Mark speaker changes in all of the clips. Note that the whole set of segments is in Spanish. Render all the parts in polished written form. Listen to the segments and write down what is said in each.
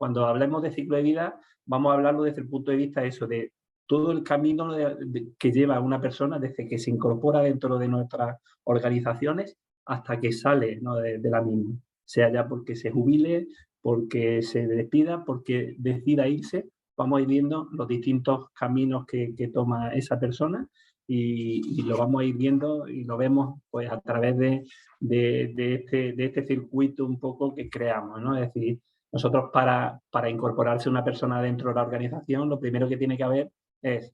Speaker 1: cuando hablemos de ciclo de vida, vamos a hablarlo desde el punto de vista de eso, de todo el camino que lleva una persona desde que se incorpora dentro de nuestras organizaciones hasta que sale, ¿no?, de la misma, sea ya porque se jubile, porque se despida, porque decida irse. Vamos a ir viendo los distintos caminos que toma esa persona y lo vamos a ir viendo y lo vemos pues a través de este circuito un poco que creamos, ¿no? Es decir, nosotros para incorporarse una persona dentro de la organización, lo primero que tiene que haber es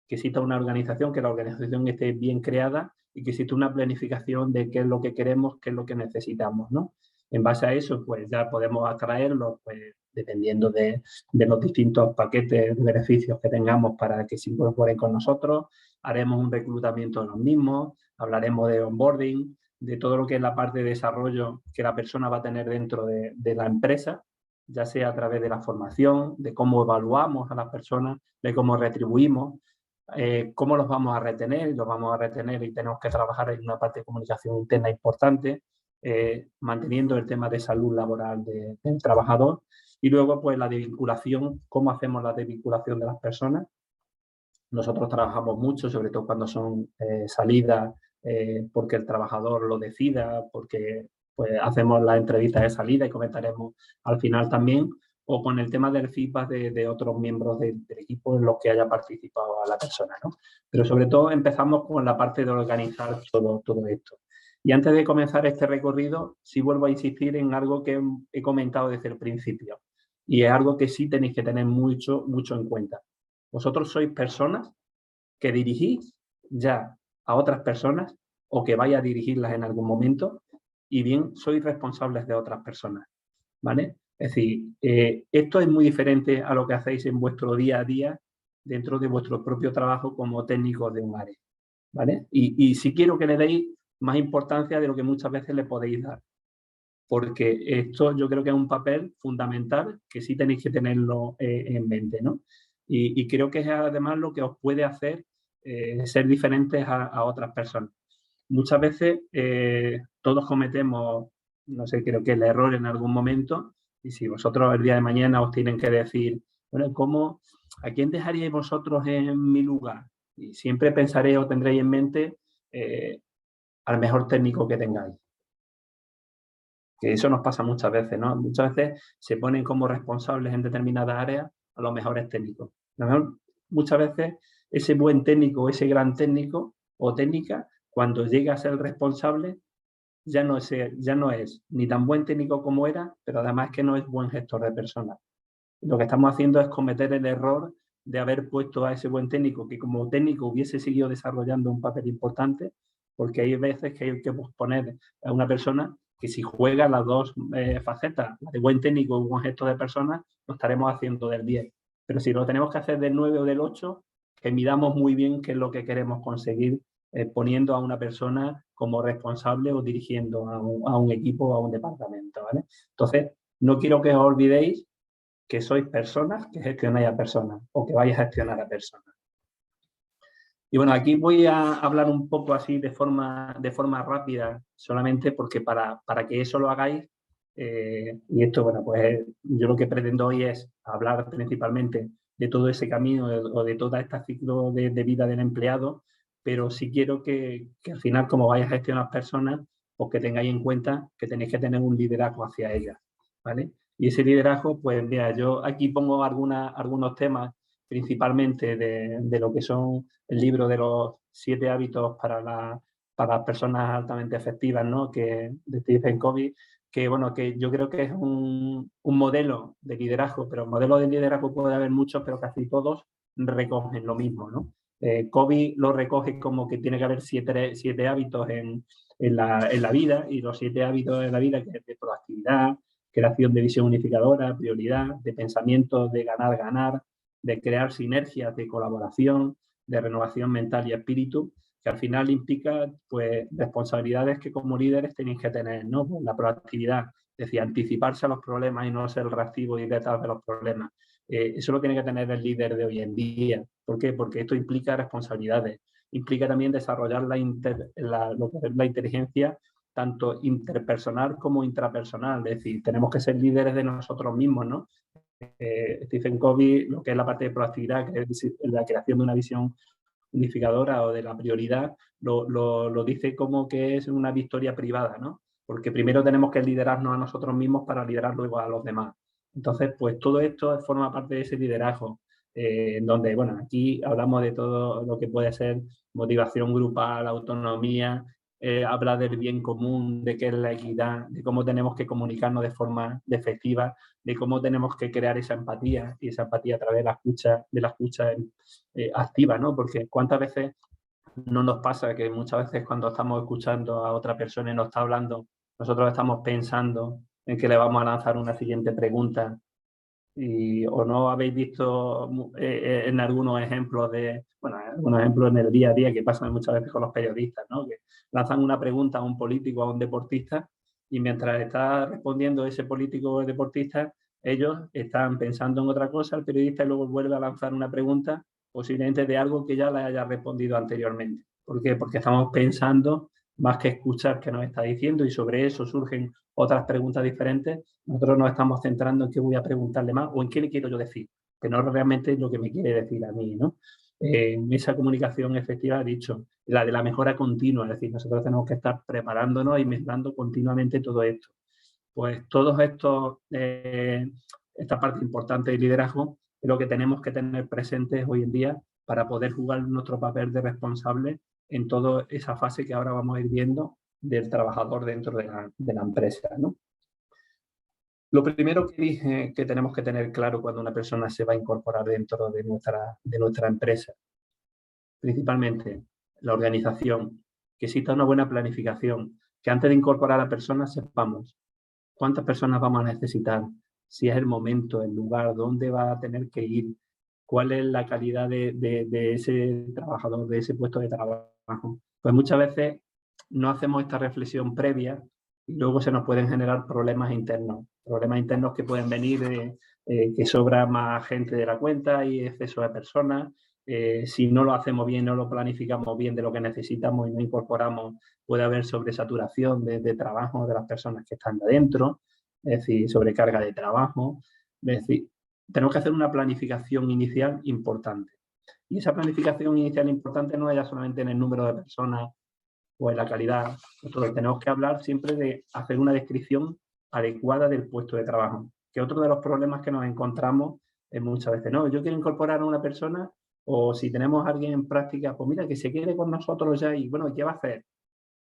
Speaker 1: que exista una organización, que la organización esté bien creada y que exista una planificación de qué es lo que queremos, qué es lo que necesitamos, ¿no? En base a eso, pues ya podemos atraerlos, pues dependiendo de los distintos paquetes de beneficios que tengamos para que se incorporen con nosotros. Haremos un reclutamiento de los mismos, hablaremos de onboarding, de todo lo que es la parte de desarrollo que la persona va a tener dentro de la empresa, ya sea a través de la formación, de cómo evaluamos a las personas, de cómo retribuimos, cómo los vamos a retener, y tenemos que trabajar en una parte de comunicación interna importante, manteniendo el tema de salud laboral del trabajador, y luego pues la desvinculación, cómo hacemos la desvinculación de las personas. Nosotros trabajamos mucho, sobre todo cuando son salidas, porque el trabajador lo decida, porque pues hacemos la entrevista de salida y comentaremos al final también, o con el tema del feedback de otros miembros del equipo en los que haya participado a la persona, ¿no? Pero sobre todo empezamos con la parte de organizar todo esto. Y antes de comenzar este recorrido, sí vuelvo a insistir en algo que he comentado desde el principio, y es algo que sí tenéis que tener mucho en cuenta. Vosotros sois personas que dirigís ya a otras personas o que vais a dirigirlas en algún momento, y bien sois responsables de otras personas, ¿vale? Es decir, esto es muy diferente a lo que hacéis en vuestro día a día dentro de vuestro propio trabajo como técnicos de un área, ¿vale? Y sí quiero que le deis más importancia de lo que muchas veces le podéis dar, porque esto yo creo que es un papel fundamental que sí tenéis que tenerlo en mente, ¿no? Y creo que es además lo que os puede hacer ser diferentes a otras personas. Muchas veces todos cometemos, no sé, creo que el error en algún momento, y si vosotros el día de mañana os tienen que decir, bueno, ¿a quién dejaríais vosotros en mi lugar? Y siempre pensaréis o tendréis en mente al mejor técnico que tengáis. Que eso nos pasa muchas veces, ¿no? Muchas veces se ponen como responsables en determinadas áreas a los mejores técnicos. A lo mejor, muchas veces ese buen técnico, ese gran técnico o técnica, cuando llega a ser responsable, ya no es ni tan buen técnico como era, pero además que no es buen gestor de personas. Lo que estamos haciendo es cometer el error de haber puesto a ese buen técnico que como técnico hubiese seguido desarrollando un papel importante, porque hay veces que hay que poner a una persona que si juega las dos facetas, la de buen técnico y buen gestor de personas, lo estaremos haciendo del 10. Pero si lo tenemos que hacer del 9 o del 8, que midamos muy bien qué es lo que queremos conseguir poniendo a una persona como responsable o dirigiendo a un equipo o a un departamento, ¿vale? Entonces, no quiero que os olvidéis que sois personas que gestionáis a personas o que vais a gestionar a personas. Y bueno, aquí voy a hablar un poco así de forma rápida, solamente porque para que eso lo hagáis, y esto, bueno, pues yo lo que pretendo hoy es hablar principalmente de todo ese camino o de todo este ciclo de vida del empleado, pero sí quiero que al final, como vais a gestionar personas, pues que tengáis en cuenta que tenéis que tener un liderazgo hacia ellas, ¿vale? Y ese liderazgo, pues mira, yo aquí pongo algunos temas principalmente de lo que son el libro de los 7 hábitos para las personas altamente efectivas, ¿no?, que de Stephen Covey, que bueno, que yo creo que es un modelo de liderazgo, pero modelos de liderazgo puede haber muchos, pero casi todos recogen lo mismo, ¿no? Covey lo recoge como que tiene que haber 7 hábitos en la vida, y los 7 hábitos en la vida, que es de proactividad, creación de visión unificadora, prioridad, de pensamiento de ganar, de crear sinergias de colaboración, de renovación mental y espíritu, que al final implica pues responsabilidades que como líderes tenéis que tener, ¿no? Pues la proactividad, es decir, anticiparse a los problemas y no ser reactivo y detrás de los problemas. Eso lo tiene que tener el líder de hoy en día. ¿Por qué? Porque esto implica responsabilidades, implica también desarrollar lo que es la inteligencia tanto interpersonal como intrapersonal, es decir, tenemos que ser líderes de nosotros mismos, ¿no? Stephen Covey, lo que es la parte de proactividad, que es la creación de una visión unificadora o de la prioridad, lo dice como que es una victoria privada, ¿no? Porque primero tenemos que liderarnos a nosotros mismos para liderar luego a los demás. Entonces, pues todo esto forma parte de ese liderazgo, en donde, bueno, aquí hablamos de todo lo que puede ser motivación grupal, autonomía, habla del bien común, de qué es la equidad, de cómo tenemos que comunicarnos de forma efectiva, de cómo tenemos que crear esa empatía, y esa empatía a través de la escucha activa, ¿no? Porque cuántas veces no nos pasa que muchas veces cuando estamos escuchando a otra persona y nos está hablando, nosotros estamos pensando en que le vamos a lanzar una siguiente pregunta o no habéis visto en algunos ejemplos algunos ejemplos en el día a día que pasan muchas veces con los periodistas, ¿no? Que lanzan una pregunta a un político o a un deportista y mientras está respondiendo ese político o el deportista, ellos están pensando en otra cosa, el periodista luego vuelve a lanzar una pregunta posiblemente de algo que ya le haya respondido anteriormente. ¿Por qué? Porque estamos pensando más que escuchar qué nos está diciendo y sobre eso surgen otras preguntas diferentes. Nosotros nos estamos centrando en qué voy a preguntarle más o en qué le quiero yo decir, que no realmente es lo que me quiere decir a mí, ¿no? Esa comunicación efectiva, he dicho, la de la mejora continua, es decir, nosotros tenemos que estar preparándonos y mezclando continuamente todo esto. Pues todos esta parte importante del liderazgo es lo que tenemos que tener presentes hoy en día para poder jugar nuestro papel de responsable en toda esa fase que ahora vamos a ir viendo del trabajador dentro de la empresa, ¿no? Lo primero que dije que tenemos que tener claro cuando una persona se va a incorporar dentro de nuestra empresa, principalmente la organización, que exista una buena planificación, que antes de incorporar a la persona sepamos cuántas personas vamos a necesitar, si es el momento, el lugar, dónde va a tener que ir, cuál es la calidad de ese trabajador, de ese puesto de trabajo. Pues muchas veces no hacemos esta reflexión previa y luego se nos pueden generar problemas internos que pueden venir de que sobra más gente de la cuenta y exceso de personas. Si no lo hacemos bien, no lo planificamos bien de lo que necesitamos y no incorporamos, puede haber sobresaturación de trabajo de las personas que están adentro, es decir, sobrecarga de trabajo. Es decir, tenemos que hacer una planificación inicial importante. Y esa planificación inicial importante no es ya solamente en el número de personas o en la calidad. Nosotros tenemos que hablar siempre de hacer una descripción adecuada del puesto de trabajo. Que otro de los problemas que nos encontramos es muchas veces, no, yo quiero incorporar a una persona o si tenemos a alguien en práctica, pues mira, que se quede con nosotros ya y bueno, ¿qué va a hacer?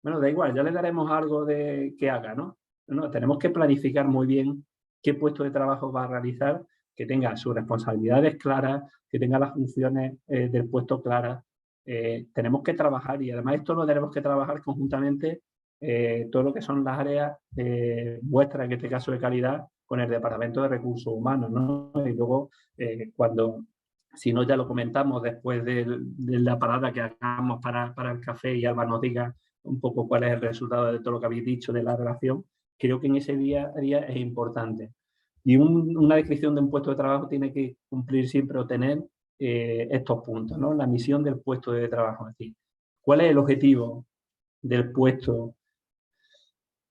Speaker 1: Bueno, da igual, ya le daremos algo de que haga, ¿no? No, tenemos que planificar muy bien qué puesto de trabajo va a realizar, que tenga sus responsabilidades claras, que tenga las funciones del puesto claras. Tenemos que trabajar y además esto lo tenemos que trabajar conjuntamente todo lo que son las áreas vuestras, en este caso de calidad, con el Departamento de Recursos Humanos, ¿no? Y luego si no ya lo comentamos después de la parada que hagamos para el café y Alba nos diga un poco cuál es el resultado de todo lo que habéis dicho de la relación, creo que en ese día a día es importante. Y una descripción de un puesto de trabajo tiene que cumplir siempre o tener estos puntos, ¿no? La misión del puesto de trabajo, es decir, ¿cuál es el objetivo del puesto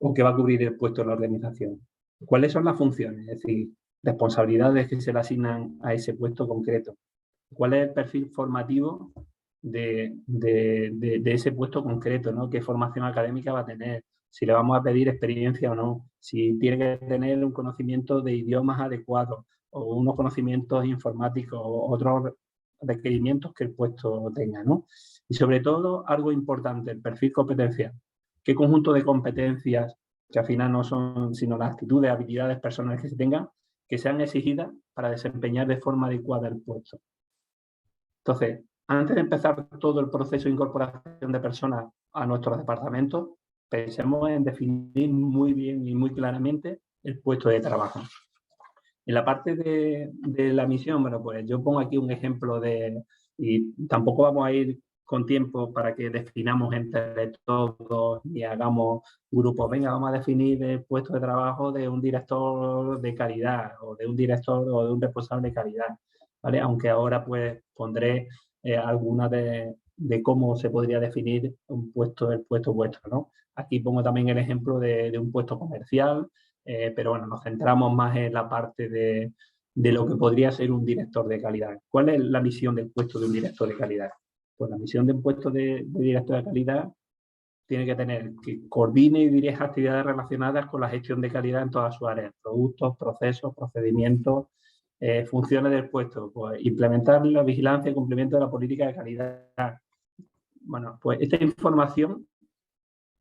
Speaker 1: o que va a cubrir el puesto en la organización? ¿Cuáles son las funciones? Es decir, responsabilidades que se le asignan a ese puesto concreto. ¿Cuál es el perfil formativo de ese puesto concreto, ¿no? ¿Qué formación académica va a tener? Si le vamos a pedir experiencia o no, si tiene que tener un conocimiento de idiomas adecuados o unos conocimientos informáticos o otros requerimientos que el puesto tenga, ¿no? Y sobre todo, algo importante, el perfil competencial. ¿Qué conjunto de competencias, que al final no son sino las actitudes, habilidades personales que se tengan, que sean exigidas para desempeñar de forma adecuada el puesto? Entonces, antes de empezar todo el proceso de incorporación de personas a nuestros departamentos, pensemos en definir muy bien y muy claramente el puesto de trabajo. En la parte de la misión, bueno, pues yo pongo aquí un ejemplo y tampoco vamos a ir con tiempo para que definamos entre todos y hagamos grupos. Venga, vamos a definir el puesto de trabajo de un director de calidad o de un director o de un responsable de calidad, ¿vale? Aunque ahora pues pondré algunas de cómo se podría definir el puesto vuestro, ¿no? Aquí pongo también el ejemplo de un puesto comercial, pero bueno, nos centramos más en la parte de lo que podría ser un director de calidad. ¿Cuál es la misión del puesto de un director de calidad? Pues la misión del puesto de director de calidad tiene que tener que coordine y dirija actividades relacionadas con la gestión de calidad en todas sus áreas, productos, procesos, procedimientos, funciones del puesto, pues implementar la vigilancia y cumplimiento de la política de calidad. Bueno, pues esta información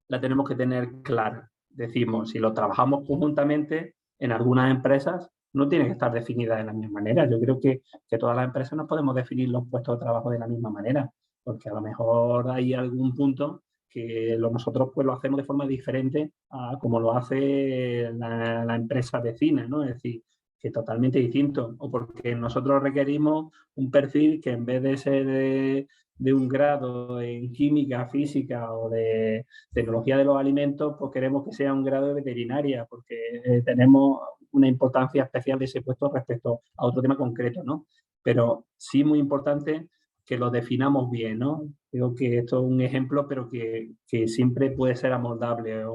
Speaker 1: la tenemos que tener clara. Decimos, si lo trabajamos conjuntamente, en algunas empresas no tiene que estar definida de la misma manera. Yo creo que todas las empresas no podemos definir los puestos de trabajo de la misma manera, porque a lo mejor hay algún punto que nosotros pues lo hacemos de forma diferente a como lo hace la empresa vecina, ¿no? Es decir, que totalmente distinto, o porque nosotros requerimos un perfil que en vez de ser de un grado en química, física o de tecnología de los alimentos, pues queremos que sea un grado de veterinaria, porque tenemos una importancia especial de ese puesto respecto a otro tema concreto, ¿no? Pero sí muy importante que lo definamos bien, ¿no? Creo que esto es un ejemplo, pero que siempre puede ser amoldable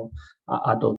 Speaker 1: a todo.